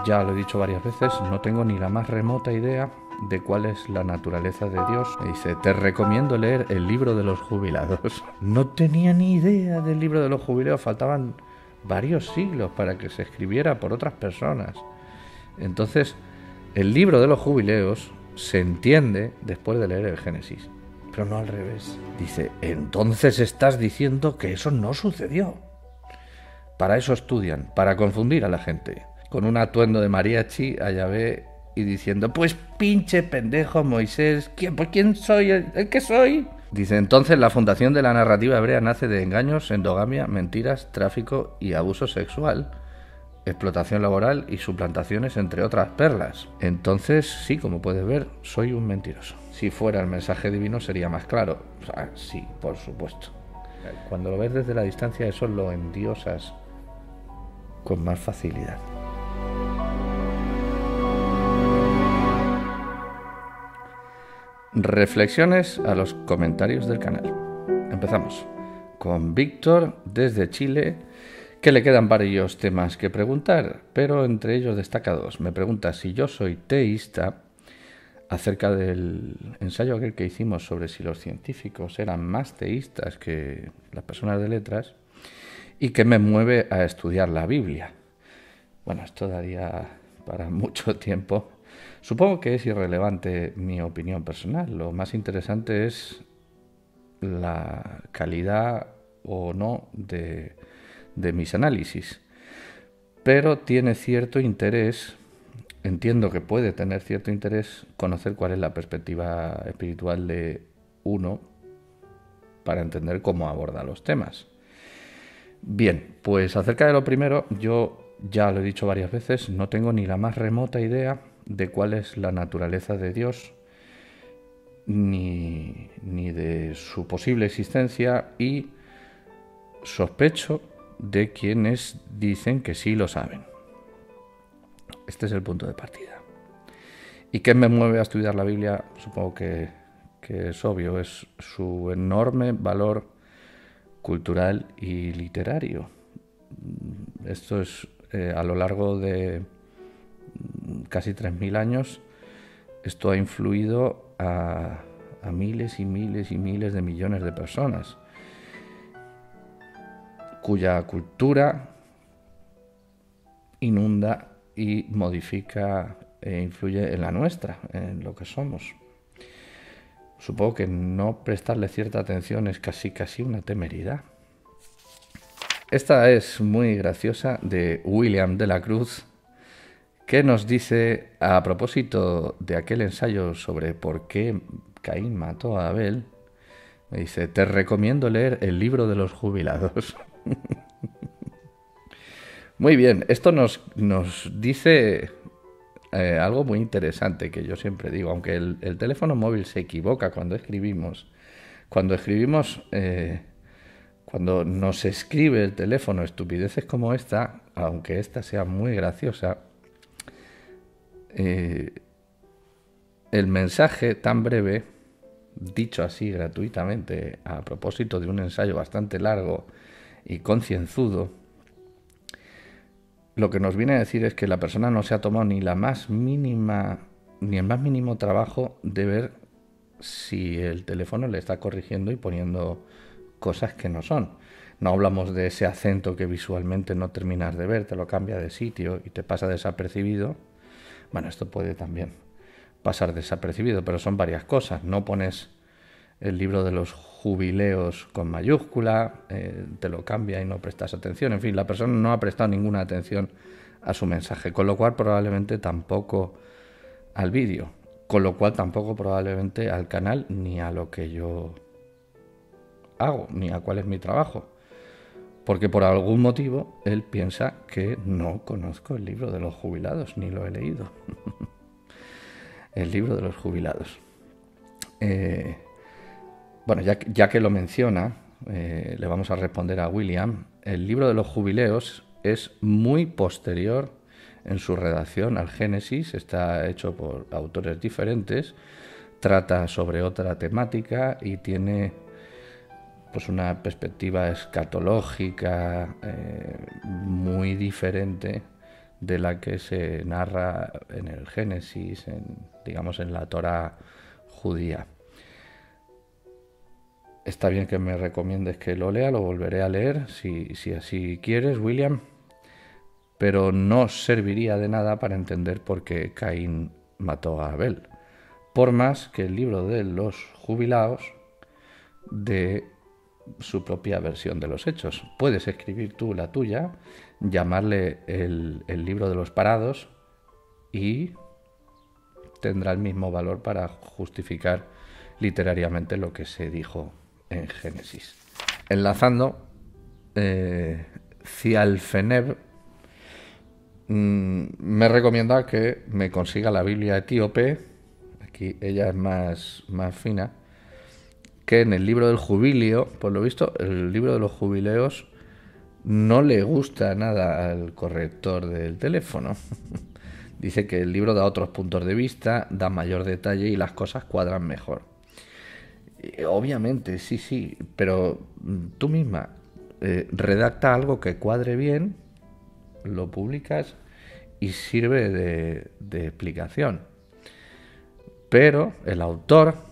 Ya lo he dicho varias veces, no tengo ni la más remota idea de cuál es la naturaleza de Dios. Me dice, te recomiendo leer el libro de los jubilados. No tenía ni idea del libro de los jubilados, faltaban varios siglos para que se escribiera por otras personas. Entonces, el libro de los jubileos se entiende después de leer el Génesis, pero no al revés. Dice, entonces estás diciendo que eso no sucedió. Para eso estudian, para confundir a la gente. Con un atuendo de mariachi a Yahvé y diciendo, pues pinche pendejo Moisés, ¿quién soy? ¿El que soy? Dice, entonces la fundación de la narrativa hebrea nace de engaños, endogamia, mentiras, tráfico y abuso sexual, explotación laboral y suplantaciones, entre otras perlas. Entonces, sí, como puedes ver, soy un mentiroso. Si fuera el mensaje divino sería más claro. O sea, sí, por supuesto. Cuando lo ves desde la distancia, eso lo endiosas con más facilidad. Reflexiones a los comentarios del canal. Empezamos con Víctor desde Chile, que le quedan varios temas que preguntar, pero entre ellos destaca dos. Me pregunta si yo soy teísta acerca del ensayo aquel que hicimos sobre si los científicos eran más teístas que las personas de letras y que me mueve a estudiar la Biblia. Bueno, esto daría para mucho tiempo. Supongo que es irrelevante mi opinión personal. Lo más interesante es la calidad o no de mis análisis. Pero tiene cierto interés, entiendo que puede tener cierto interés conocer cuál es la perspectiva espiritual de uno para entender cómo aborda los temas. Bien, pues acerca de lo primero, yo ya lo he dicho varias veces, no tengo ni la más remota idea de cuál es la naturaleza de Dios, ni de su posible existencia, y sospecho de quienes dicen que sí lo saben. Este es el punto de partida. ¿Y qué me mueve a estudiar la Biblia? Supongo que es obvio, es su enorme valor cultural y literario. Esto es a lo largo de casi 3.000 años, esto ha influido a miles y miles y miles de millones de personas, cuya cultura inunda y modifica e influye en la nuestra, en lo que somos. Supongo que no prestarle cierta atención es casi una temeridad. Esta es muy graciosa, de William de la Cruz, que nos dice, a propósito de aquel ensayo sobre por qué Caín mató a Abel, me dice, te recomiendo leer el libro de los jubilados. Muy bien, esto nos dice algo muy interesante que yo siempre digo, aunque el teléfono móvil se equivoca cuando escribimos, cuando nos escribe el teléfono estupideces como esta, aunque esta sea muy graciosa, el mensaje tan breve, dicho así gratuitamente, a propósito de un ensayo bastante largo y concienzudo, lo que nos viene a decir es que la persona no se ha tomado ni el más mínimo trabajo de ver si el teléfono le está corrigiendo y poniendo cosas que no son. No hablamos de ese acento que visualmente no terminas de ver, te lo cambia de sitio y te pasa desapercibido. Bueno, esto puede también pasar desapercibido, pero son varias cosas. No pones el libro de los jubileos con mayúscula, te lo cambia y no prestas atención. En fin, la persona no ha prestado ninguna atención a su mensaje, con lo cual probablemente tampoco al vídeo, con lo cual tampoco probablemente al canal, ni a lo que yo hago, ni a cuál es mi trabajo. Porque por algún motivo él piensa que no conozco el libro de los jubilados, ni lo he leído. El libro de los jubilados. Bueno, ya que lo menciona, le vamos a responder a William. El libro de los jubileos es muy posterior en su redacción al Génesis, está hecho por autores diferentes, trata sobre otra temática y tiene pues una perspectiva escatológica muy diferente de la que se narra en el Génesis, digamos en la Torá judía. Está bien que me recomiendes que lo lea, lo volveré a leer si así quieres, William, pero no serviría de nada para entender por qué Caín mató a Abel, por más que el libro de los jubilados dé su propia versión de los hechos. Puedes escribir tú la tuya, llamarle el libro de los parados y tendrá el mismo valor para justificar literariamente lo que se dijo en Génesis. Enlazando, Cialfeneb me recomienda que me consiga la Biblia etíope, aquí ella es más fina, que en el libro del jubileo, por lo visto, el libro de los jubileos no le gusta nada al corrector del teléfono. Dice que el libro da otros puntos de vista, da mayor detalle y las cosas cuadran mejor. Obviamente, sí, pero tú misma redacta algo que cuadre bien, lo publicas y sirve de explicación. Pero el autor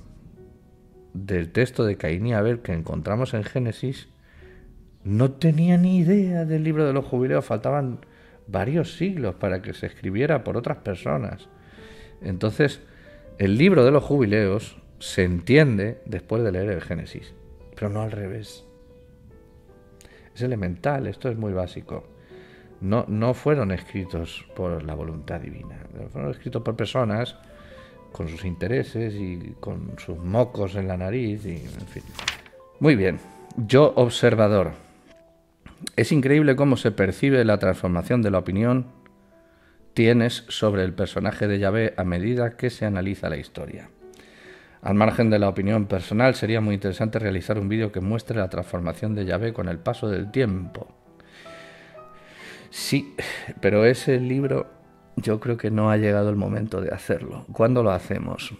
del texto de Caín y Abel que encontramos en Génesis no tenía ni idea del libro de los jubileos, faltaban varios siglos para que se escribiera por otras personas. Entonces, el libro de los jubileos se entiende después de leer el Génesis, pero no al revés. Es elemental, esto es muy básico. No fueron escritos por la voluntad divina, fueron escritos por personas con sus intereses y con sus mocos en la nariz, y en fin. Muy bien, yo observador. Es increíble cómo se percibe la transformación de la opinión tienes sobre el personaje de Yahvé a medida que se analiza la historia. Al margen de la opinión personal, sería muy interesante realizar un vídeo que muestre la transformación de Yahvé con el paso del tiempo. Sí, pero ese libro yo creo que no ha llegado el momento de hacerlo. ¿Cuándo lo hacemos?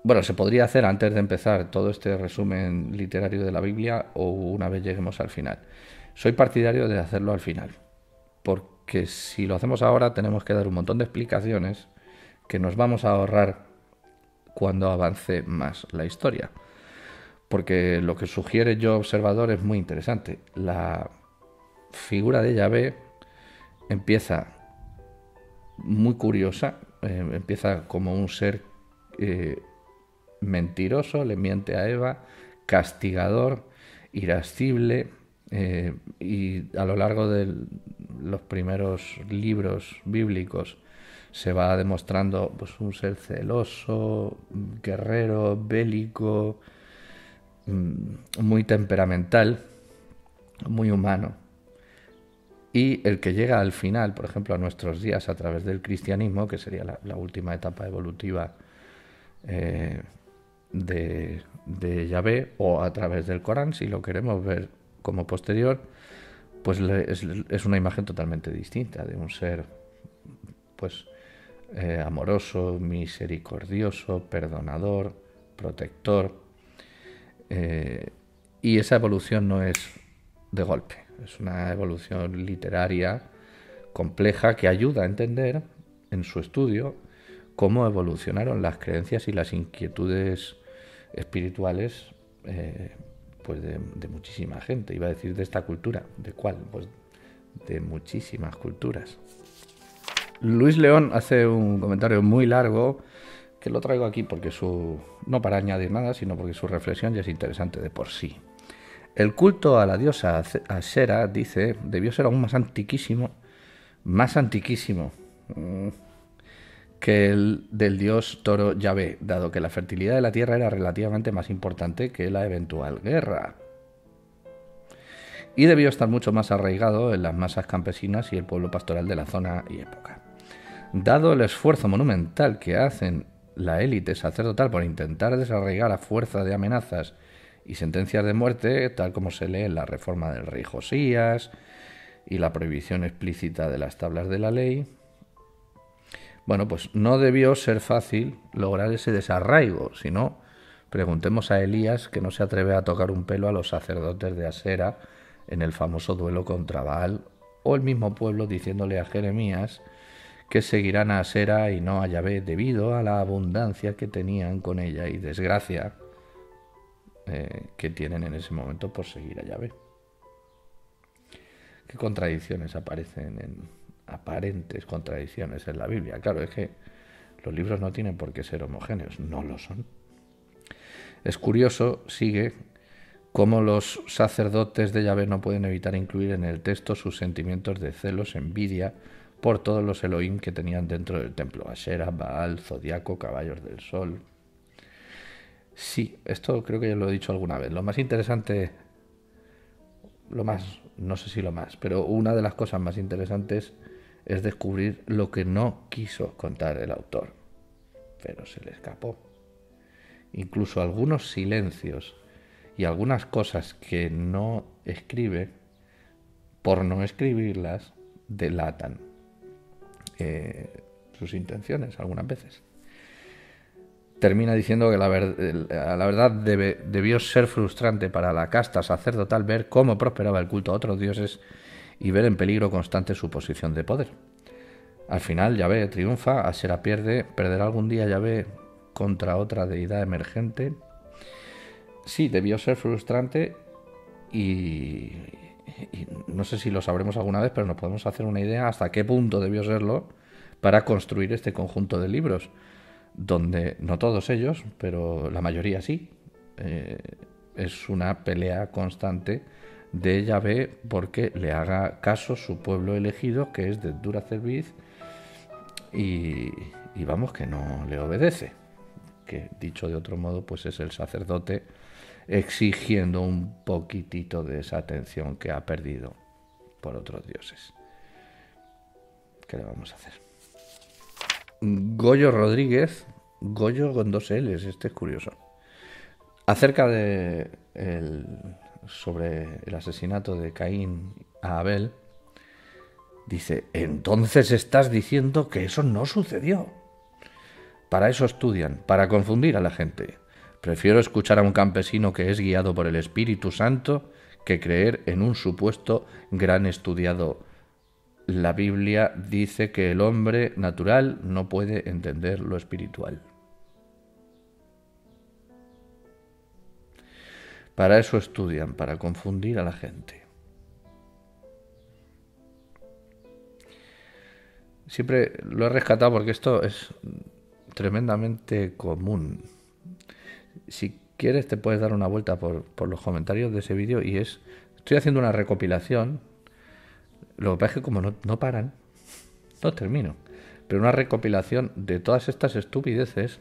Bueno, se podría hacer antes de empezar todo este resumen literario de la Biblia o una vez lleguemos al final. Soy partidario de hacerlo al final, porque si lo hacemos ahora tenemos que dar un montón de explicaciones que nos vamos a ahorrar cuando avance más la historia. Porque lo que sugiere Yo Observador es muy interesante. La figura de Yahvé empieza muy curiosa, empieza como un ser mentiroso, le miente a Eva, castigador, irascible, y a lo largo de los primeros libros bíblicos se va demostrando pues, un ser celoso, guerrero, bélico, muy temperamental, muy humano. Y el que llega al final, por ejemplo, a nuestros días a través del cristianismo, que sería la última etapa evolutiva de Yahvé, o a través del Corán, si lo queremos ver como posterior, pues es una imagen totalmente distinta de un ser pues amoroso, misericordioso, perdonador, protector, y esa evolución no es de golpe, es una evolución literaria compleja que ayuda a entender en su estudio cómo evolucionaron las creencias y las inquietudes espirituales pues de muchísima gente. Iba a decir de esta cultura. ¿De cuál? Pues de muchísimas culturas. Luis León hace un comentario muy largo que lo traigo aquí porque no para añadir nada, sino porque su reflexión ya es interesante de por sí. El culto a la diosa Asera, dice, debió ser aún más antiquísimo que el del dios toro Yahvé, dado que la fertilidad de la tierra era relativamente más importante que la eventual guerra. Y debió estar mucho más arraigado en las masas campesinas y el pueblo pastoral de la zona y época. Dado el esfuerzo monumental que hacen la élite sacerdotal por intentar desarraigar a fuerza de amenazas y sentencias de muerte, tal como se lee en la reforma del rey Josías y la prohibición explícita de las tablas de la ley, bueno, pues no debió ser fácil lograr ese desarraigo, sino Preguntemos a Elías, que no se atreve a tocar un pelo a los sacerdotes de Asera en el famoso duelo contra Baal, o el mismo pueblo diciéndole a Jeremías que seguirán a Asera y no a Yahvé debido a la abundancia que tenían con ella y desgracia que tienen en ese momento por seguir a Yahvé. ¿Qué contradicciones aparecen aparentes contradicciones en la Biblia? Claro, es que los libros no tienen por qué ser homogéneos, no lo son. Es curioso, sigue, cómo los sacerdotes de Yahvé no pueden evitar incluir en el texto sus sentimientos de celos, envidia por todos los Elohim que tenían dentro del templo: Asherah, Baal, Zodíaco, caballos del sol. Sí, esto creo que ya lo he dicho alguna vez. Lo más interesante, no sé si lo más, pero una de las cosas más interesantes es descubrir lo que no quiso contar el autor, pero se le escapó. Incluso algunos silencios y algunas cosas que no escribe, por no escribirlas, delatan sus intenciones algunas veces. Termina diciendo que la verdad debió ser frustrante para la casta sacerdotal ver cómo prosperaba el culto a otros dioses y ver en peligro constante su posición de poder. Al final Yahvé triunfa, Asera perderá algún día Yahvé contra otra deidad emergente. Sí, debió ser frustrante y no sé si lo sabremos alguna vez, pero nos podemos hacer una idea hasta qué punto debió serlo para construir este conjunto de libros, donde no todos ellos, pero la mayoría sí, es una pelea constante de Yahvé porque le haga caso su pueblo elegido, que es de dura cerviz, y vamos, que no le obedece, que dicho de otro modo pues es el sacerdote exigiendo un poquitito de esa atención que ha perdido por otros dioses. ¿Qué le vamos a hacer? Goyo Rodríguez, Goyo con 2 L's, este es curioso, acerca sobre el asesinato de Caín a Abel, dice: entonces estás diciendo que eso no sucedió. Para eso estudian, para confundir a la gente. Prefiero escuchar a un campesino que es guiado por el Espíritu Santo que creer en un supuesto gran estudiado. La Biblia dice que el hombre natural no puede entender lo espiritual. Para eso estudian, para confundir a la gente. Siempre lo he rescatado porque esto es tremendamente común. Si quieres te puedes dar una vuelta por los comentarios de ese vídeo y estoy haciendo una recopilación. Lo que pasa es que como no paran, no termino, pero una recopilación de todas estas estupideces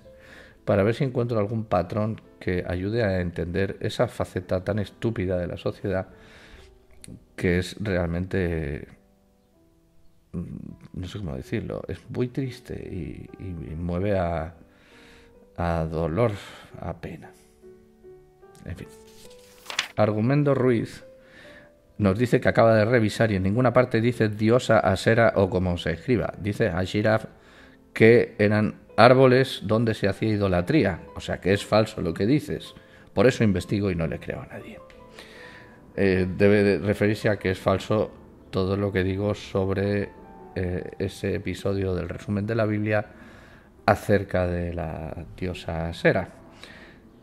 para ver si encuentro algún patrón que ayude a entender esa faceta tan estúpida de la sociedad que es realmente, no sé cómo decirlo, es muy triste y mueve a dolor, a pena. En fin. Argumento Ruiz nos dice que acaba de revisar y en ninguna parte dice diosa, Asera o como se escriba. Dice Ashiraf, que eran árboles donde se hacía idolatría. O sea que es falso lo que dices. Por eso investigo y no le creo a nadie. Debe de referirse a que es falso todo lo que digo sobre ese episodio del resumen de la Biblia acerca de la diosa Asera.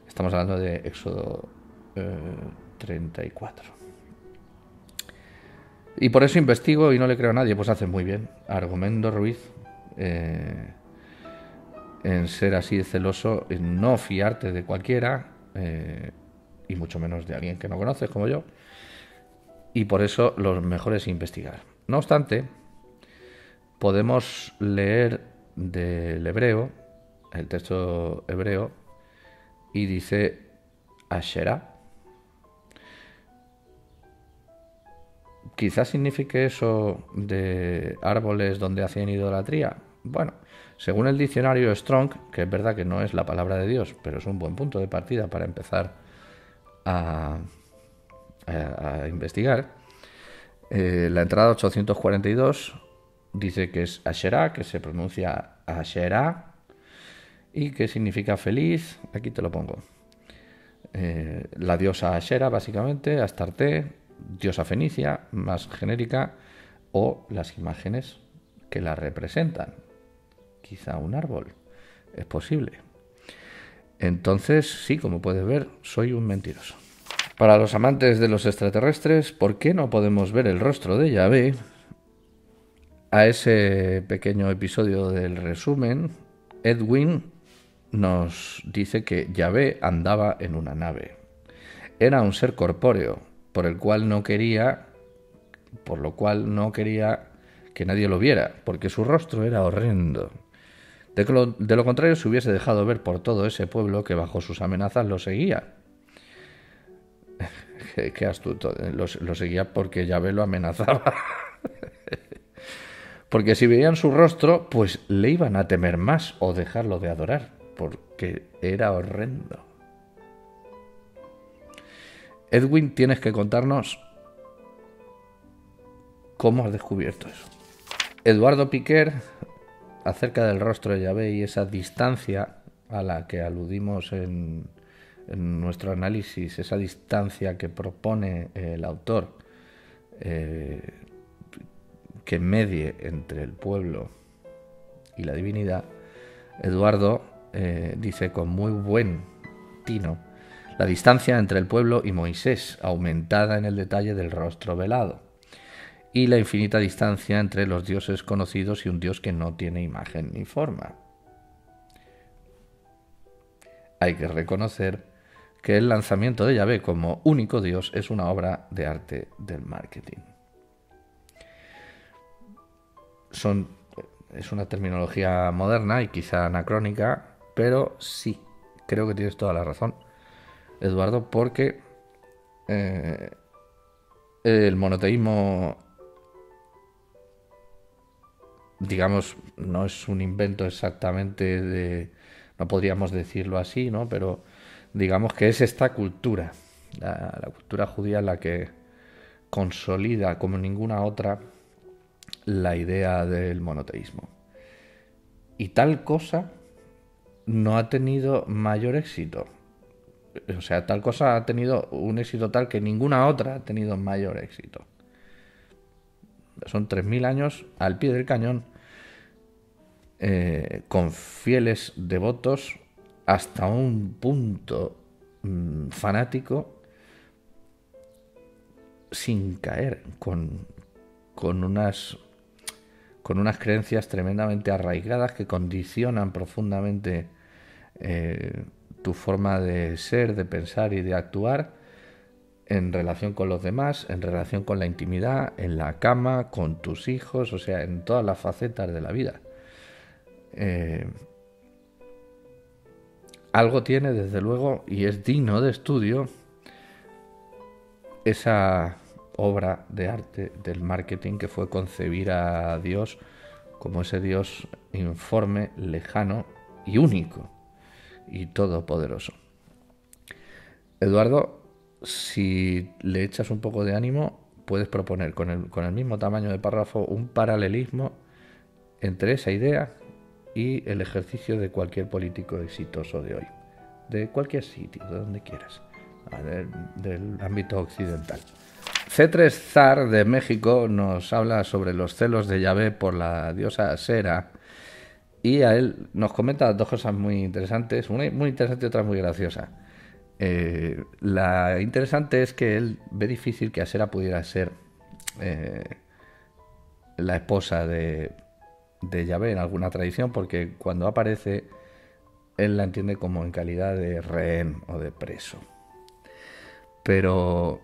Estamos hablando de Éxodo 34. Y por eso investigo y no le creo a nadie. Pues hace muy bien. Argumento Ruiz, en ser así de celoso, en no fiarte de cualquiera, y mucho menos de alguien que no conoces como yo. Y por eso lo mejor es investigar. No obstante, podemos leer del hebreo, el texto hebreo, y dice Asherah. Quizás signifique eso de árboles donde hacían idolatría. Bueno, según el diccionario Strong, que es verdad que no es la palabra de Dios, pero es un buen punto de partida para empezar a investigar, la entrada 842 dice que es Asherah, que se pronuncia Asherah, y que significa feliz. Aquí te lo pongo. la diosa Ashera, básicamente, Astarte, diosa fenicia, más genérica, o las imágenes que la representan. Quizá un árbol, es posible. Entonces, sí, como puedes ver, soy un mentiroso. Para los amantes de los extraterrestres, ¿por qué no podemos ver el rostro de Yahvé? A ese pequeño episodio del resumen, Edwin nos dice que Yahvé andaba en una nave. Era un ser corpóreo, por lo cual no quería que nadie lo viera, porque su rostro era horrendo. De lo contrario, se hubiese dejado ver por todo ese pueblo que bajo sus amenazas lo seguía. Qué astuto, lo seguía porque Yahvé lo amenazaba. Porque si veían su rostro, pues le iban a temer más o dejarlo de adorar, porque era horrendo. Edwin, tienes que contarnos cómo has descubierto eso. Eduardo Piquer, acerca del rostro de Yahvé y esa distancia a la que aludimos en nuestro análisis, esa distancia que propone el autor, que medie entre el pueblo y la divinidad, Eduardo dice con muy buen tino: la distancia entre el pueblo y Moisés, aumentada en el detalle del rostro velado, y la infinita distancia entre los dioses conocidos y un dios que no tiene imagen ni forma. Hay que reconocer que el lanzamiento de Yahvé como único dios es una obra de arte del marketing. Es una terminología moderna y quizá anacrónica, pero sí, creo que tienes toda la razón, Eduardo, porque el monoteísmo, digamos, no es un invento exactamente no podríamos decirlo así, ¿no? Pero digamos que es esta cultura, la cultura judía, la que consolida como ninguna otra la idea del monoteísmo. Y tal cosa no ha tenido mayor éxito. O sea, tal cosa ha tenido un éxito tal que ninguna otra ha tenido mayor éxito. Son 3000 años al pie del cañón, con fieles devotos hasta un punto fanático, sin caer, con unas creencias tremendamente arraigadas que condicionan profundamente tu forma de ser, de pensar y de actuar en relación con los demás, en relación con la intimidad, en la cama, con tus hijos, o sea, en todas las facetas de la vida. Algo tiene, desde luego, y es digno de estudio, esa obra de arte del marketing que fue concebir a Dios como ese Dios informe, lejano y único y todopoderoso. Eduardo, si le echas un poco de ánimo, puedes proponer con el mismo tamaño de párrafo un paralelismo entre esa idea y el ejercicio de cualquier político exitoso de hoy, de cualquier sitio, de donde quieras, del ámbito occidental. C3 Zar de México nos habla sobre los celos de Yahvé por la diosa Asera, y a él nos comenta dos cosas muy interesantes, una muy interesante y otra muy graciosa. La interesante es que él ve difícil que Asera pudiera ser la esposa de Yahvé en alguna tradición, porque cuando aparece él la entiende como en calidad de rehén o de preso, pero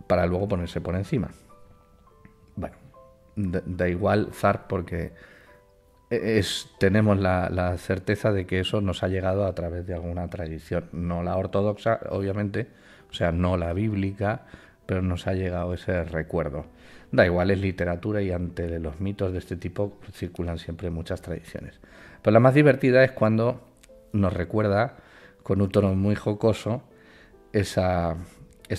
para luego ponerse por encima. Bueno, da igual Zar, porque tenemos la certeza de que eso nos ha llegado a través de alguna tradición, no la ortodoxa, obviamente, o sea, no la bíblica, pero nos ha llegado ese recuerdo. Da igual, es literatura, y ante los mitos de este tipo circulan siempre muchas tradiciones. Pero la más divertida es cuando nos recuerda, con un tono muy jocoso, esa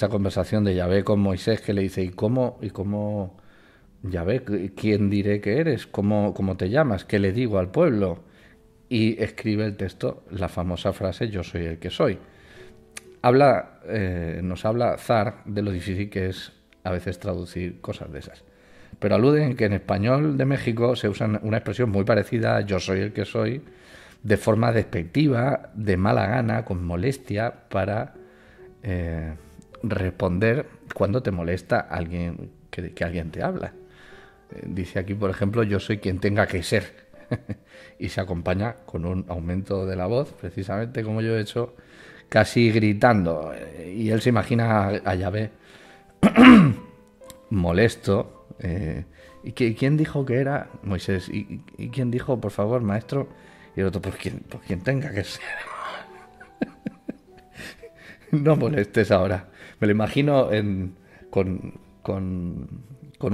conversación de Yahvé con Moisés, que le dice: ¿Y cómo Yahvé, quién diré que eres? ¿Cómo te llamas? ¿Qué le digo al pueblo? Y escribe el texto, la famosa frase: yo soy el que soy. nos habla Zar de lo difícil que es a veces traducir cosas de esas. Pero aluden que en español de México se usa una expresión muy parecida a yo soy el que soy, de forma despectiva, de mala gana, con molestia, para responder cuando te molesta alguien que alguien te habla. Dice aquí, por ejemplo, yo soy quien tenga que ser. Y se acompaña con un aumento de la voz, precisamente como yo he hecho, casi gritando. Y él se imagina a Yahvé molesto. ¿Y quién dijo que era? Moisés. ¿Y quién dijo, por favor, maestro? Y el otro, pues quien tenga que ser. No molestes ahora. Me lo imagino con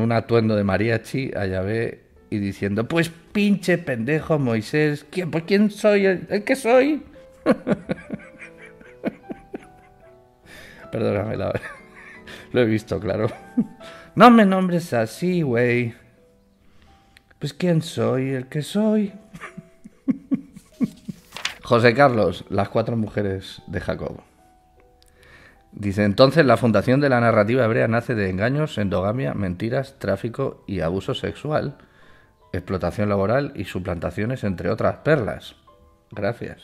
un atuendo de mariachi a Yahvé y diciendo, pues pinche pendejo Moisés, ¿quién soy? ¿El que soy? Perdóname, lo he visto, claro. No me nombres así, güey. Pues ¿quién soy? ¿El que soy? José Carlos, las 4 mujeres de Jacob. Dice, entonces la fundación de la narrativa hebrea nace de engaños, endogamia, mentiras, tráfico y abuso sexual, explotación laboral y suplantaciones, entre otras perlas. Gracias.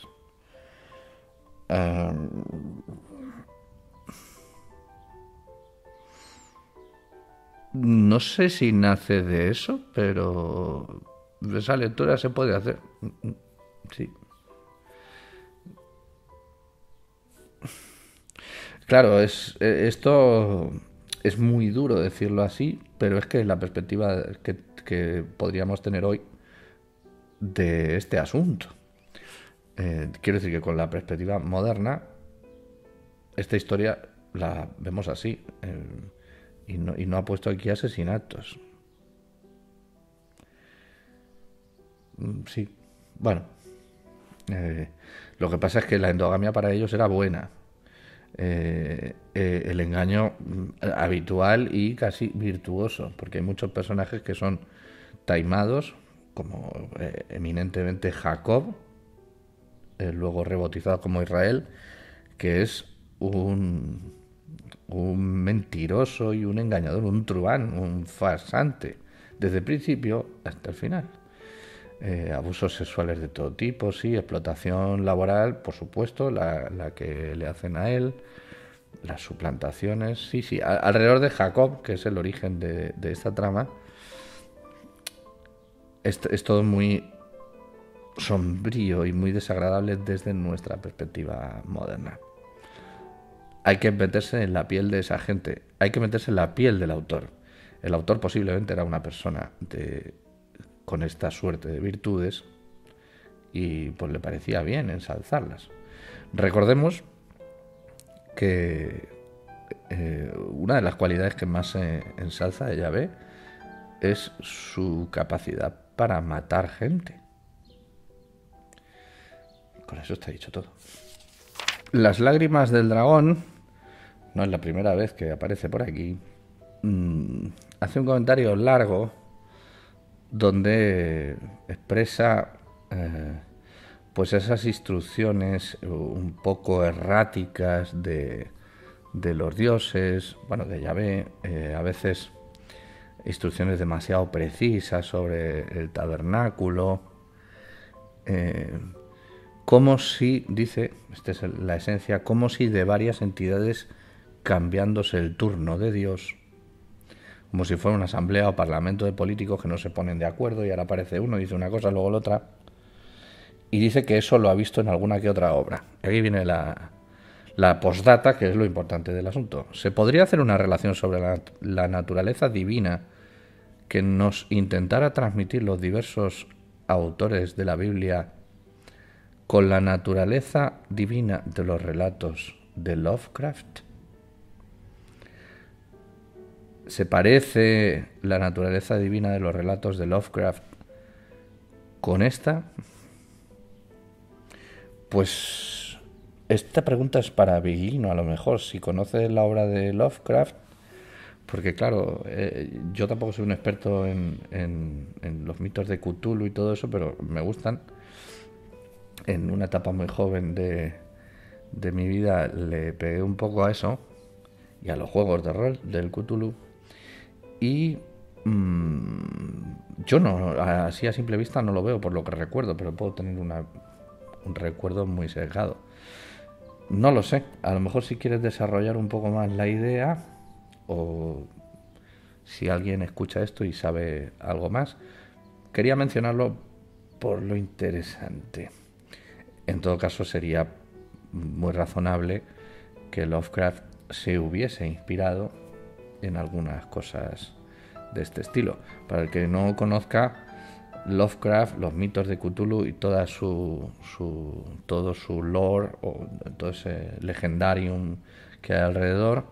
No sé si nace de eso, pero esa lectura se puede hacer. Sí. Claro, esto es muy duro decirlo así, pero es que la perspectiva que podríamos tener hoy de este asunto. Quiero decir que con la perspectiva moderna, esta historia la vemos así, y no ha puesto aquí asesinatos. Sí, bueno, lo que pasa es que la endogamia para ellos era buena. El engaño habitual y casi virtuoso, porque hay muchos personajes que son taimados, como eminentemente Jacob, luego rebautizado como Israel, que es un mentiroso y un engañador, un truán, un farsante, desde el principio hasta el final. Abusos sexuales de todo tipo, sí, explotación laboral, por supuesto, la que le hacen a él, las suplantaciones, sí, alrededor de Jacob, que es el origen de esta trama, es todo muy sombrío y muy desagradable desde nuestra perspectiva moderna. Hay que meterse en la piel de esa gente, hay que meterse en la piel del autor. El autor posiblemente era una persona con esta suerte de virtudes y pues le parecía bien ensalzarlas. Recordemos que una de las cualidades que más se ensalza de Yahvé es su capacidad para matar gente. Con eso está dicho todo. Las lágrimas del dragón, no es la primera vez que aparece por aquí, hace un comentario largo donde expresa pues esas instrucciones un poco erráticas de los dioses, bueno, de Yahvé, a veces instrucciones demasiado precisas sobre el tabernáculo, como si, dice, esta es la esencia, como si de varias entidades cambiándose el turno de Dios, como si fuera una asamblea o parlamento de políticos que no se ponen de acuerdo y ahora aparece uno, dice una cosa, luego la otra, y dice que eso lo ha visto en alguna que otra obra. Aquí viene la postdata, que es lo importante del asunto. ¿Se podría hacer una relación sobre la naturaleza divina que nos intentara transmitir los diversos autores de la Biblia con la naturaleza divina de los relatos de Lovecraft? ¿Se parece la naturaleza divina de los relatos de Lovecraft con esta? Pues esta pregunta es para Vigino, a lo mejor, si conoces la obra de Lovecraft, porque claro, yo tampoco soy un experto en los mitos de Cthulhu y todo eso, pero me gustan. En una etapa muy joven de de mi vida le pegué un poco a eso y a los juegos de rol del Cthulhu. Y yo no, así a simple vista no lo veo por lo que recuerdo, pero puedo tener un recuerdo muy sesgado. No lo sé, a lo mejor si quieres desarrollar un poco más la idea, o si alguien escucha esto y sabe algo más, quería mencionarlo por lo interesante. En todo caso sería muy razonable que Lovecraft se hubiese inspirado en algunas cosas de este estilo. Para el que no conozca Lovecraft, los mitos de Cthulhu y todo su lore, o todo ese legendarium que hay alrededor,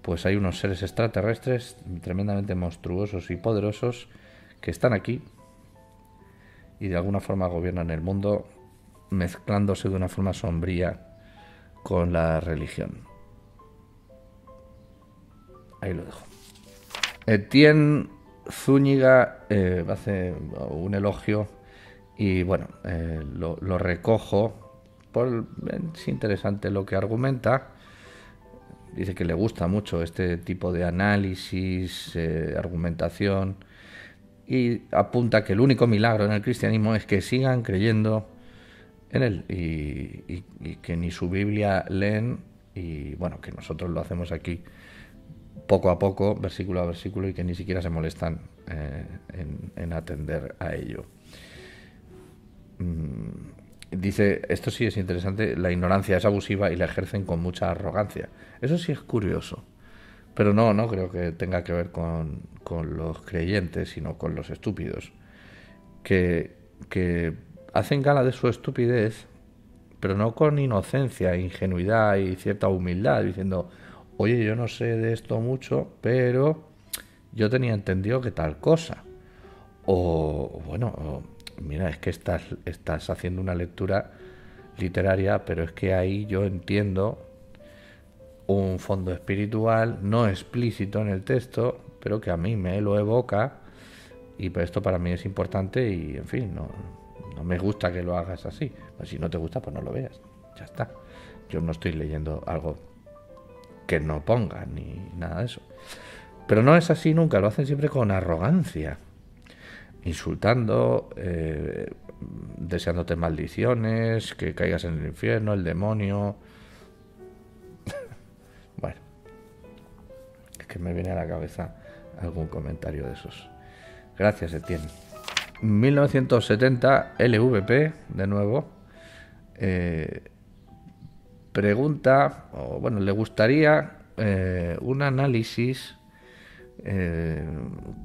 pues hay unos seres extraterrestres tremendamente monstruosos y poderosos que están aquí y de alguna forma gobiernan el mundo, mezclándose de una forma sombría con la religión. Ahí lo dejo. Etienne Zúñiga hace un elogio y bueno, lo recojo. Es interesante lo que argumenta. Dice que le gusta mucho este tipo de análisis, argumentación, y apunta que el único milagro en el cristianismo es que sigan creyendo en él y que ni su Biblia leen, y bueno, que nosotros lo hacemos aquí poco a poco, versículo a versículo, y que ni siquiera se molestan en atender a ello. Dice, esto sí es interesante, la ignorancia es abusiva y la ejercen con mucha arrogancia. Eso sí es curioso, pero no creo que tenga que ver con los creyentes, sino con los estúpidos, que hacen gala de su estupidez, pero no con inocencia, ingenuidad y cierta humildad, diciendo, oye, yo no sé de esto mucho, pero yo tenía entendido que tal cosa. O bueno, mira, es que estás haciendo una lectura literaria, pero es que ahí yo entiendo un fondo espiritual no explícito en el texto, pero que a mí me lo evoca, y pues esto para mí es importante y, en fin, no me gusta que lo hagas así. Pues si no te gusta, pues no lo veas, ya está. Yo no estoy leyendo algo que no ponga ni nada de eso. Pero no es así nunca, lo hacen siempre con arrogancia, insultando, deseándote maldiciones, que caigas en el infierno, el demonio. Bueno, es que me viene a la cabeza algún comentario de esos. Gracias, Etienne. 1970, LVP, de nuevo, pregunta, o bueno, le gustaría un análisis,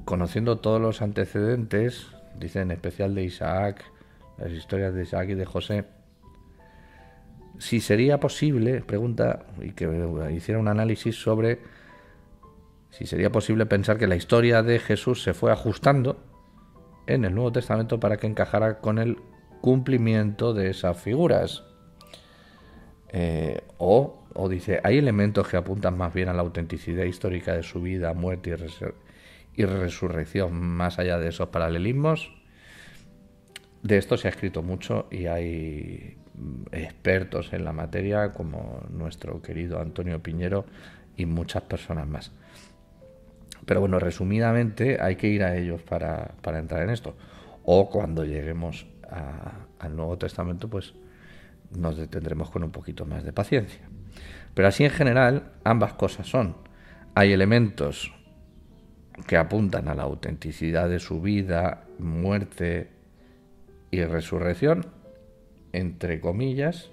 conociendo todos los antecedentes, dice en especial de Isaac, las historias de Isaac y de José, si sería posible, pregunta, y que hiciera un análisis sobre si sería posible pensar que la historia de Jesús se fue ajustando en el Nuevo Testamento para que encajara con el cumplimiento de esas figuras. O dice, hay elementos que apuntan más bien a la autenticidad histórica de su vida, muerte y resurrección, más allá de esos paralelismos. De esto se ha escrito mucho y hay expertos en la materia como nuestro querido Antonio Piñero y muchas personas más. Pero bueno, resumidamente hay que ir a ellos para entrar en esto. O cuando lleguemos al Nuevo Testamento, pues nos detendremos con un poquito más de paciencia. Pero así en general, ambas cosas son. Hay elementos que apuntan a la autenticidad de su vida, muerte y resurrección, entre comillas,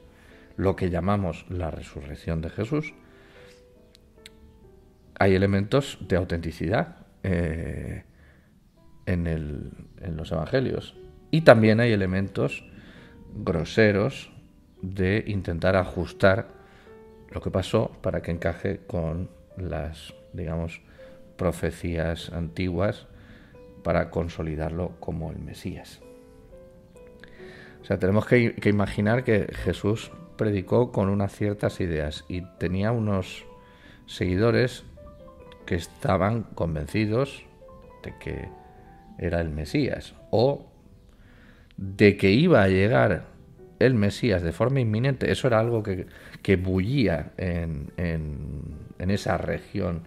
lo que llamamos la resurrección de Jesús. Hay elementos de autenticidad en los evangelios, y también hay elementos groseros de intentar ajustar lo que pasó para que encaje con las, digamos, profecías antiguas para consolidarlo como el Mesías. O sea, tenemos que imaginar que Jesús predicó con unas ciertas ideas y tenía unos seguidores que estaban convencidos de que era el Mesías, o de que iba a llegar el Mesías de forma inminente, eso era algo que bullía en esa región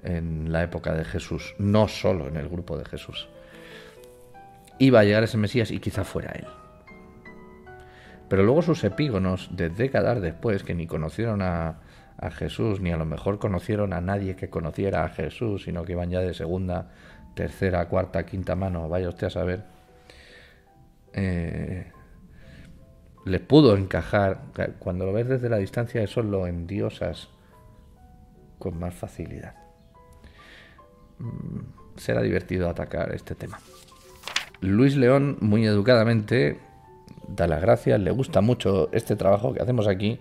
en la época de Jesús, no solo en el grupo de Jesús. Iba a llegar ese Mesías y quizá fuera él. Pero luego sus epígonos, de décadas después, que ni conocieron a Jesús, ni a lo mejor conocieron a nadie que conociera a Jesús, sino que iban ya de segunda, tercera, cuarta, quinta mano, vaya usted a saber, le pudo encajar. Cuando lo ves desde la distancia, eso lo endiosas con más facilidad. Será divertido atacar este tema. Luis León, muy educadamente, da las gracias, le gusta mucho este trabajo que hacemos aquí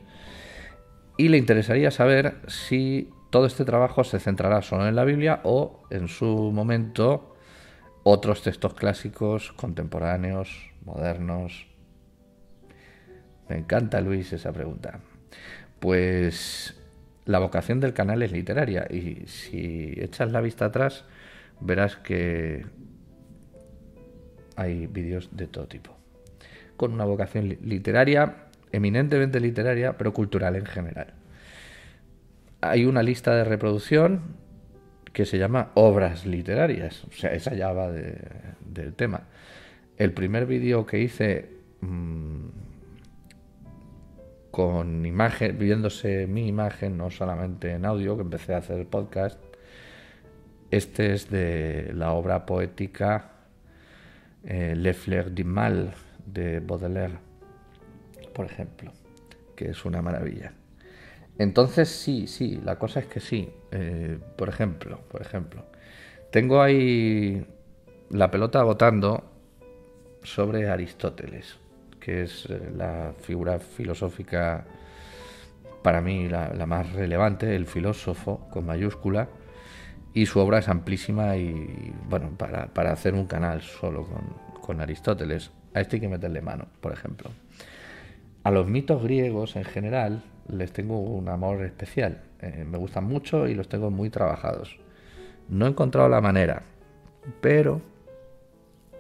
y le interesaría saber si todo este trabajo se centrará solo en la Biblia o, en su momento, otros textos clásicos, contemporáneos, modernos. Me encanta, Luis, esa pregunta. Pues la vocación del canal es literaria y si echas la vista atrás verás que hay vídeos de todo tipo, con una vocación literaria, eminentemente literaria, pero cultural en general. Hay una lista de reproducción que se llama Obras Literarias, o sea, esa ya va del tema. El primer vídeo que hice con imagen, viéndose mi imagen, no solamente en audio, que empecé a hacer el podcast, este es de la obra poética Les Fleurs du Mal de Baudelaire, por ejemplo, que es una maravilla. Entonces sí, la cosa es que sí. Por ejemplo, tengo ahí la pelota botando sobre Aristóteles, que es la figura filosófica para mí la más relevante, el filósofo con mayúscula, y su obra es amplísima y bueno, para hacer un canal solo con Aristóteles, a este hay que meterle mano, por ejemplo. A los mitos griegos en general les tengo un amor especial, me gustan mucho y los tengo muy trabajados. No he encontrado la manera, pero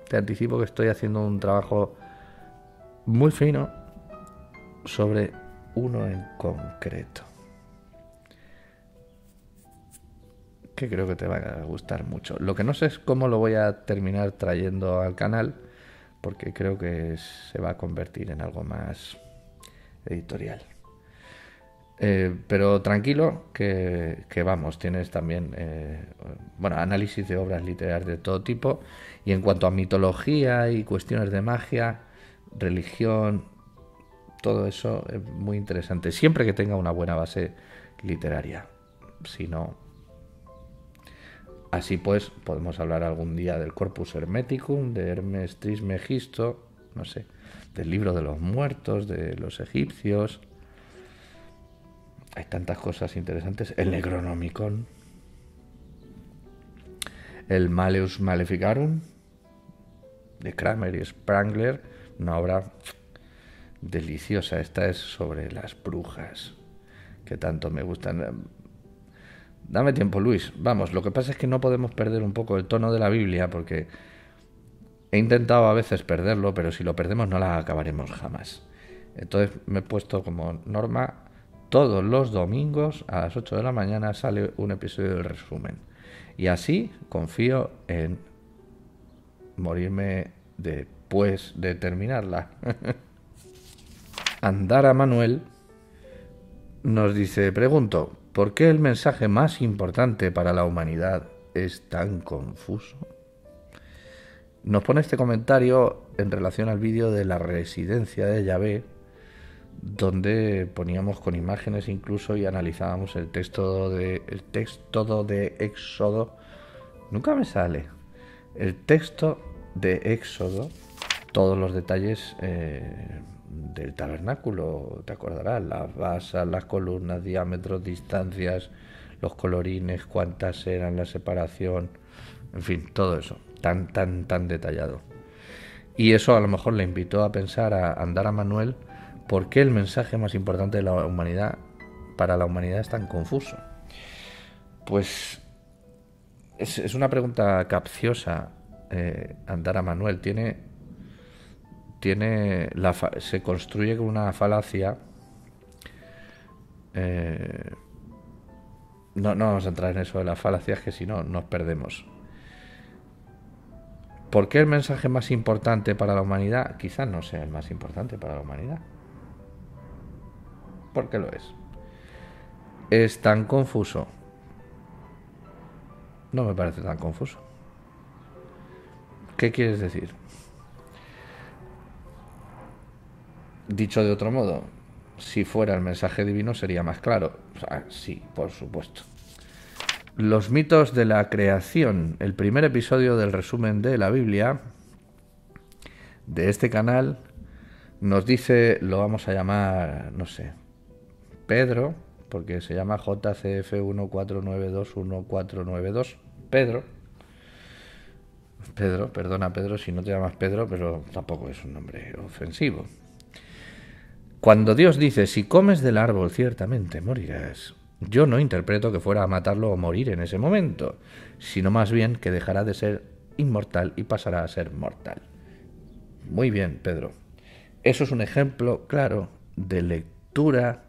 te anticipo que estoy haciendo un trabajo muy fino sobre uno en concreto, que creo que te va a gustar mucho. Lo que no sé es cómo lo voy a terminar trayendo al canal, porque creo que se va a convertir en algo más editorial. Pero tranquilo, que vamos, tienes también análisis de obras literarias de todo tipo, y en cuanto a mitología y cuestiones de magia, religión, todo eso es muy interesante, siempre que tenga una buena base literaria. Si no, así pues podemos hablar algún día del Corpus Hermeticum, de Hermes Trismegisto, no sé, del libro de los muertos, de los egipcios. Hay tantas cosas interesantes. El Necronomicon, el Malleus Maleficarum de Kramer y Sprengler, una obra deliciosa. Esta es sobre las brujas, que tanto me gustan. Dame tiempo, Luis. Vamos, lo que pasa es que no podemos perder un poco el tono de la Biblia, porque he intentado a veces perderlo, pero si lo perdemos no la acabaremos jamás. Entonces me he puesto como norma: todos los domingos a las 8 de la mañana sale un episodio del resumen. Y así confío en morirme después de terminarla. Andara Manuel nos dice, pregunto, ¿por qué el mensaje más importante para la humanidad es tan confuso? Nos pone este comentario en relación al vídeo de la residencia de Yahvé, donde poníamos con imágenes incluso y analizábamos el texto de Éxodo. Nunca me sale. El texto de Éxodo, todos los detalles del tabernáculo, te acordarás, las basas, las columnas, diámetros, distancias, los colorines, cuántas eran, la separación, en fin, todo eso, tan detallado. Y eso a lo mejor le invitó a pensar a Andara Manuel, ¿por qué el mensaje más importante de la humanidad, para la humanidad, es tan confuso? Pues es una pregunta capciosa. Andara Manuel tiene se construye con una falacia. No vamos a entrar en eso de las falacias, que si no nos perdemos. ¿Por qué el mensaje más importante para la humanidad? Quizás no sea el más importante para la humanidad. ¿Por qué lo es? ¿Es tan confuso? No me parece tan confuso. ¿Qué quieres decir? Dicho de otro modo, si fuera el mensaje divino sería más claro. O sea, sí, por supuesto. Los mitos de la creación, el primer episodio del resumen de la Biblia de este canal, nos dice, lo vamos a llamar, no sé, Pedro, porque se llama JCF14921492, Pedro, perdona Pedro si no te llamas Pedro, pero tampoco es un nombre ofensivo. Cuando Dios dice, si comes del árbol ciertamente morirás, yo no interpreto que fuera a matarlo o morir en ese momento, sino más bien que dejará de ser inmortal y pasará a ser mortal. Muy bien, Pedro. Eso es un ejemplo claro de lectura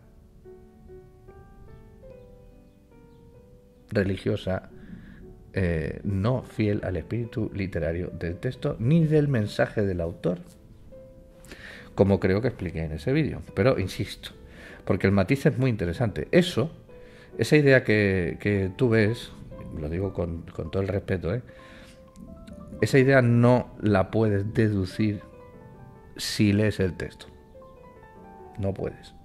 religiosa no fiel al espíritu literario del texto ni del mensaje del autor, como creo que expliqué en ese vídeo. Pero insisto, porque el matiz es muy interesante. Esa idea que tú ves, lo digo con todo el respeto, esa idea no la puedes deducir si lees el texto. No puedes.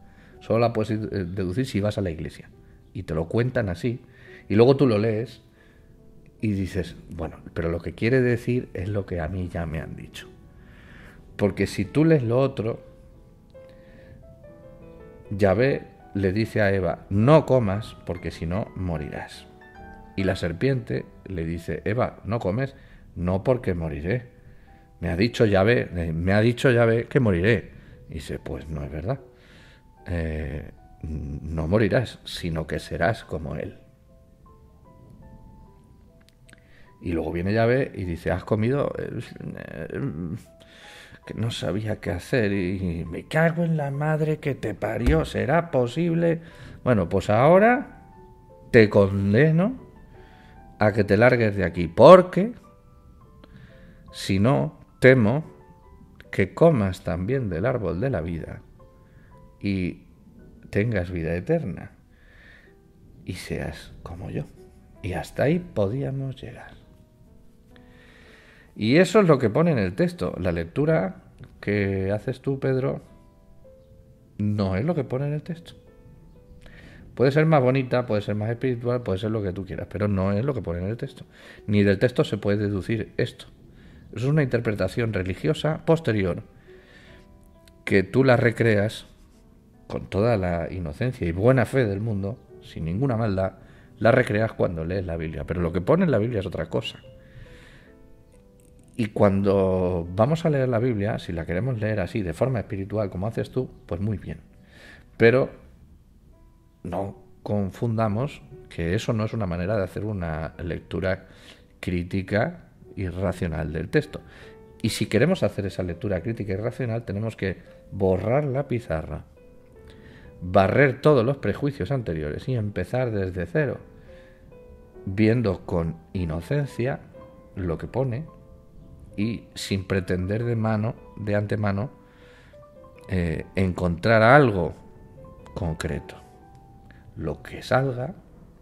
Solo la puedes deducir si vas a la iglesia y te lo cuentan así, y luego tú lo lees y dices, bueno, pero lo que quiere decir es lo que a mí ya me han dicho. Porque si tú lees lo otro, Yahvé le dice a Eva, no comas porque si no morirás. Y la serpiente le dice, Eva, no comes, no porque moriré. Me ha dicho Yahvé que moriré. Y dice, pues no es verdad. No morirás, sino que serás como él. Y luego viene Yahvé y dice, has comido, que no sabía qué hacer y me cago en la madre que te parió, ¿será posible? Bueno, pues ahora te condeno a que te largues de aquí, porque si no, temo que comas también del árbol de la vida y tengas vida eterna y seas como yo. Y hasta ahí podíamos llegar. Y eso es lo que pone en el texto. La lectura que haces tú, Pedro, no es lo que pone en el texto. Puede ser más bonita, puede ser más espiritual, puede ser lo que tú quieras, pero no es lo que pone en el texto. Ni del texto se puede deducir esto. Eso es una interpretación religiosa posterior que tú la recreas con toda la inocencia y buena fe del mundo, sin ninguna maldad, la recreas cuando lees la Biblia. Pero lo que pone en la Biblia es otra cosa. Y cuando vamos a leer la Biblia, si la queremos leer así, de forma espiritual, como haces tú, pues muy bien. Pero no confundamos que eso no es una manera de hacer una lectura crítica y racional del texto. Y si queremos hacer esa lectura crítica y racional, tenemos que borrar la pizarra, barrer todos los prejuicios anteriores y empezar desde cero, viendo con inocencia lo que pone y sin pretender de antemano encontrar algo concreto. Lo que salga,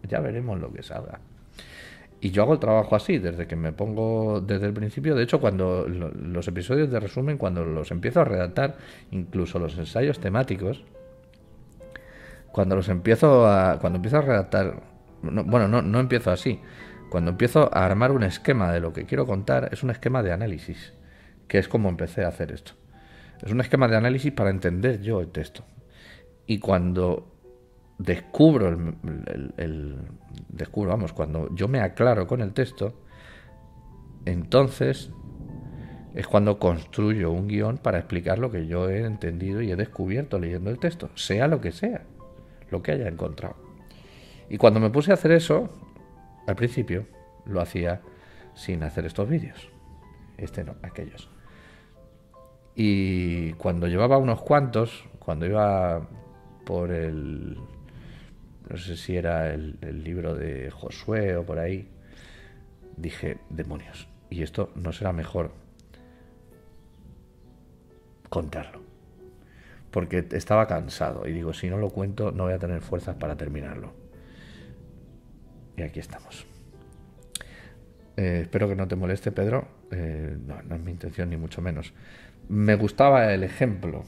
ya veremos lo que salga. Y yo hago el trabajo así, desde que me pongo desde el principio. De hecho, cuando los episodios de resumen, cuando los empiezo a redactar, incluso los ensayos temáticos, cuando empiezo a redactar, no empiezo así. Cuando empiezo a armar un esquema de lo que quiero contar, es un esquema de análisis, que es como empecé a hacer esto. Es un esquema de análisis para entender yo el texto. Y cuando cuando yo me aclaro con el texto, entonces es cuando construyo un guión para explicar lo que yo he entendido y he descubierto leyendo el texto, sea lo que sea, lo que haya encontrado. Y cuando me puse a hacer eso, al principio lo hacía sin hacer estos vídeos. Aquellos. Y cuando llevaba unos cuantos, cuando iba por el... no sé si era el libro de Josué o por ahí, dije, demonios, y esto no será mejor contarlo, porque estaba cansado y digo, si no lo cuento no voy a tener fuerzas para terminarlo. Y aquí estamos. Espero que no te moleste, Pedro. No es mi intención ni mucho menos. Me gustaba el ejemplo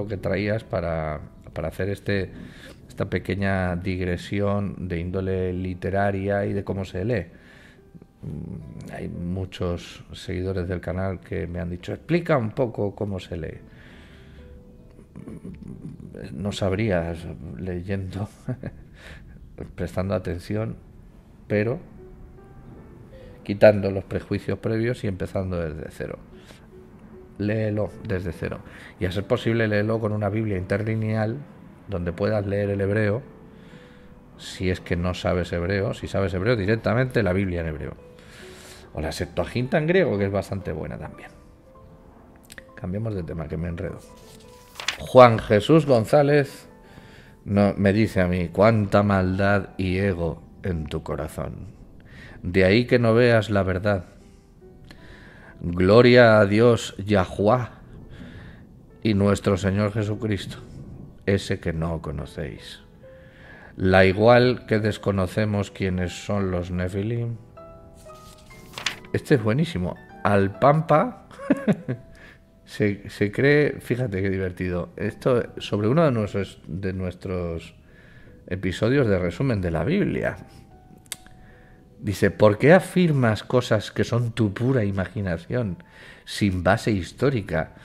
que traías para hacer esta pequeña digresión de índole literaria y de cómo se lee. Hay muchos seguidores del canal que me han dicho, explica un poco cómo se lee. No sabría leyendo, prestando atención, pero quitando los prejuicios previos y empezando desde cero. Léelo desde cero. Y a ser posible, léelo con una Biblia interlineal donde puedas leer el hebreo. Si es que no sabes hebreo, si sabes hebreo, directamente la Biblia en hebreo. O la Septuaginta en griego, que es bastante buena también. Cambiemos de tema, que me enredo. Juan Jesús González me dice a mí, cuánta maldad y ego en tu corazón. De ahí que no veas la verdad. Gloria a Dios Yahuwah y nuestro Señor Jesucristo, ese que no conocéis. La igual que desconocemos quiénes son los Nefilim. Este es buenísimo. Al Pampa se cree, fíjate qué divertido, esto sobre uno de nuestros episodios de resumen de la Biblia. Dice, ¿por qué afirmas cosas que son tu pura imaginación, sin base histórica?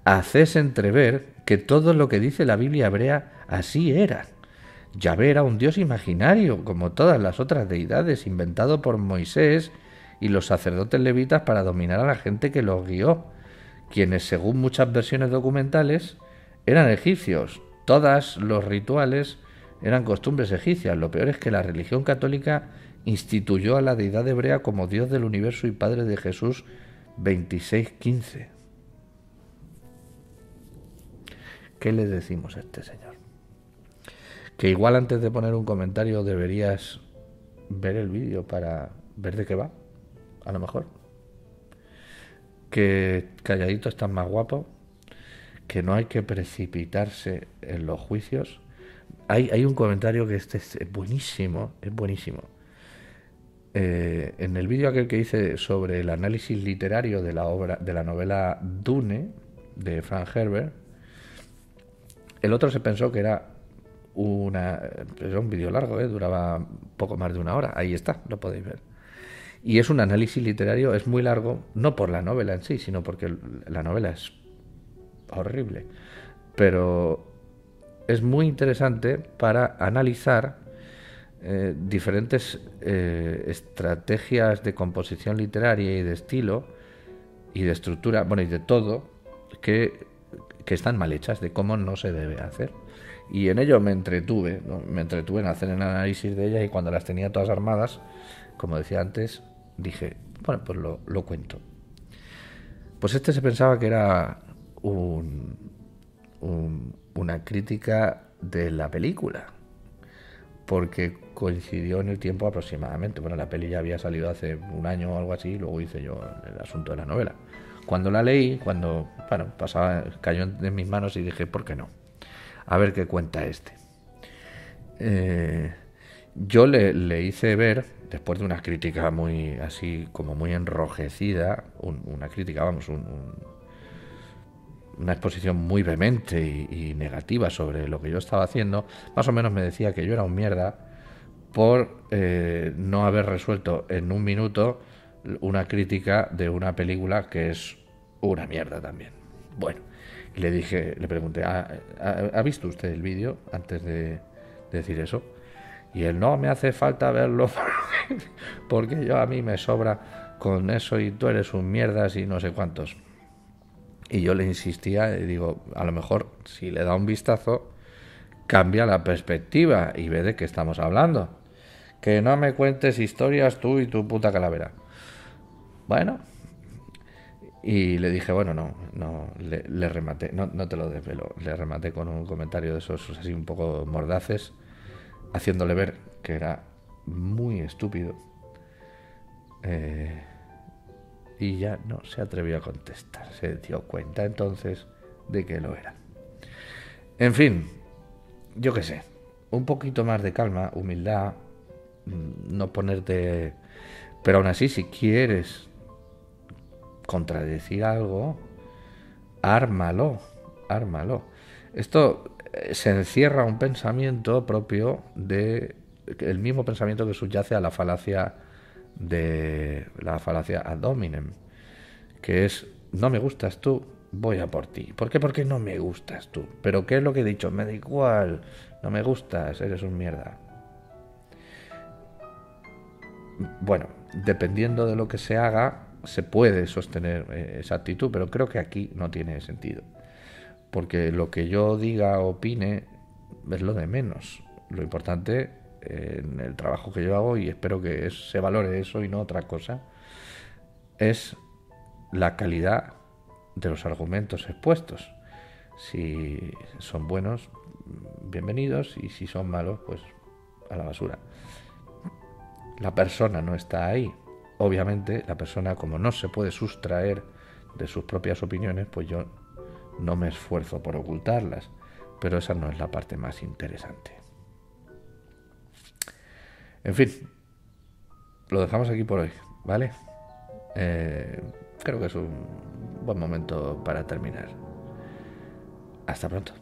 Haces entrever que todo lo que dice la Biblia hebrea así era. Yahvé era un dios imaginario, como todas las otras deidades, inventado por Moisés y los sacerdotes levitas para dominar a la gente que los guió, quienes, según muchas versiones documentales, eran egipcios. Todos los rituales eran costumbres egipcias. Lo peor es que la religión católica instituyó a la deidad hebrea como Dios del universo y Padre de Jesús 26:15. ¿Qué le decimos a este señor? Que igual antes de poner un comentario deberías ver el vídeo para ver de qué va, a lo mejor. Que calladito estás más guapo, que no hay que precipitarse en los juicios. Hay un comentario que este es buenísimo, es buenísimo. En el vídeo aquel que hice sobre el análisis literario de la obra, de la novela Dune de Frank Herbert, el otro se pensó que era un vídeo largo, duraba poco más de 1 hora. Ahí está, lo podéis ver. Y es un análisis literario, es muy largo, no por la novela en sí, sino porque la novela es horrible, pero es muy interesante para analizar diferentes estrategias de composición literaria y de estilo y de estructura, bueno, y de todo, que están mal hechas, de cómo no se debe hacer. Y en ello me entretuve en hacer el análisis de ellas, y cuando las tenía todas armadas, como decía antes, dije, bueno, pues lo cuento. Pues este se pensaba que era una crítica de la película, porque coincidió en el tiempo aproximadamente. Bueno, la peli ya había salido hace 1 año o algo así, y luego hice yo el asunto de la novela. Cuando la leí, cayó en mis manos y dije, ¿por qué no? A ver qué cuenta este. Yo le hice ver, después de una crítica muy así, como muy enrojecida, una crítica, una exposición muy vehemente y negativa sobre lo que yo estaba haciendo. Más o menos me decía que yo era un mierda por no haber resuelto en 1 minuto una crítica de una película que es una mierda también. Bueno, y le pregunté, ¿ha visto usted el vídeo antes de decir eso? Y él, no me hace falta verlo porque a mí me sobra con eso y tú eres un mierdas y no sé cuántos. Y yo le insistía y digo, a lo mejor si le da un vistazo cambia la perspectiva y ve de qué estamos hablando. Que no me cuentes historias tú y tu puta calavera. Bueno, Y le dije, bueno, le rematé, no te lo desvelo, le rematé con un comentario de esos así un poco mordaces, haciéndole ver que era muy estúpido. Eh, y ya no se atrevió a contestar, se dio cuenta entonces de que lo era. En fin, yo qué sé, un poquito más de calma, humildad, no ponerte... Pero aún así, si quieres contradecir algo, ármalo, ármalo. Esto se encierra un pensamiento propio de el mismo pensamiento que subyace a la falacia ad hominem, que es no me gustas tú, voy a por ti. ¿Por qué? Porque no me gustas tú. Pero ¿qué es lo que he dicho? Me da igual, no me gustas, eres un mierda. Bueno, dependiendo de lo que se haga, se puede sostener esa actitud, pero creo que aquí no tiene sentido. Porque lo que yo diga o opine es lo de menos. Lo importante en el trabajo que yo hago, y espero que se valore eso y no otra cosa, es la calidad de los argumentos expuestos. Si son buenos, bienvenidos, y si son malos, pues a la basura. La persona no está ahí. Obviamente, la persona, como no se puede sustraer de sus propias opiniones, pues yo no me esfuerzo por ocultarlas. Pero esa no es la parte más interesante. En fin, lo dejamos aquí por hoy, ¿vale? Creo que es un buen momento para terminar. Hasta pronto.